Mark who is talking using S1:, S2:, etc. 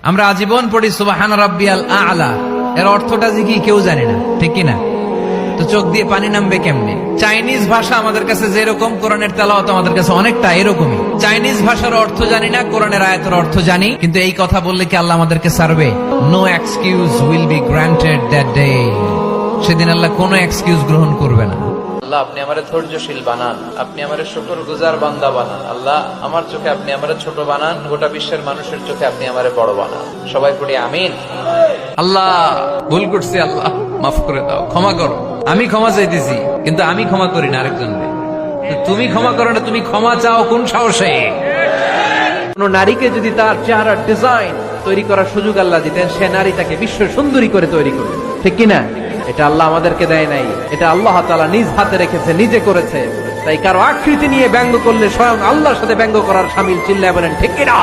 S1: আমরা আজীবন পড়ি সুবহান রাব্বিয়াল আ'লা, এর অর্থটা কি কেউ জানে না, ঠিক কিনা? তো চোখ দিয়ে পানি নামবে কেমনে? চাইনিজ ভাষা আমাদের কাছে যেরকম, কোরআনের তেলাওয়াত আমাদের কাছে অনেকটা এরকমই। চাইনিজ ভাষার অর্থ জানি না, কোরআনের আয়াতের অর্থ জানি, কিন্তু এই কথা বললে কি আল্লাহ আমাদেরকে ছাড়বে? No excuse will be granted that day. সেদিন আল্লাহ কোনো এক্সকিউজ গ্রহণ করবে না।
S2: আল্লাহ, আপনি আমারে ধৈর্যশীল বানান, আপনি আমারে শুকরগুজার বান্দা বানান। আল্লাহ, আমার চোখে আপনি আমারে ছোট বানান, গোটা বিশ্বের মানুষের চোখে আপনি আমারে বড় বানান। সবাই পড়ি আমিন।
S1: আল্লাহ, ভুল করছি, আল্লাহ মাফ করে দাও, ক্ষমা করো। আমি ক্ষমা চাইতেছি, কিন্তু আমি ক্ষমা করি না আরেকজনকে। তুমি ক্ষমা করো না, তুমি ক্ষমা চাও কোন সাহসে?
S3: কোন নারীকে যদি তার চেহারার ডিজাইন তৈরি করার সুযোগ আল্লাহ দিতেন, সে নারী তাকে বিশ্ব সুন্দরী করে তৈরি করবে, ঠিক কিনা? এটা আল্লাহ আমাদেরকে দেয় নাই, এটা আল্লাহ তাআলা নিজ হাতে রেখেছে, নিজে করেছে। তাই কারো আকৃতি নিয়ে ব্যঙ্গ করলে স্বয়ং আল্লাহর সাথে ব্যঙ্গ করার শামিল। চিল্লায় বলেন ঠিক কিনা?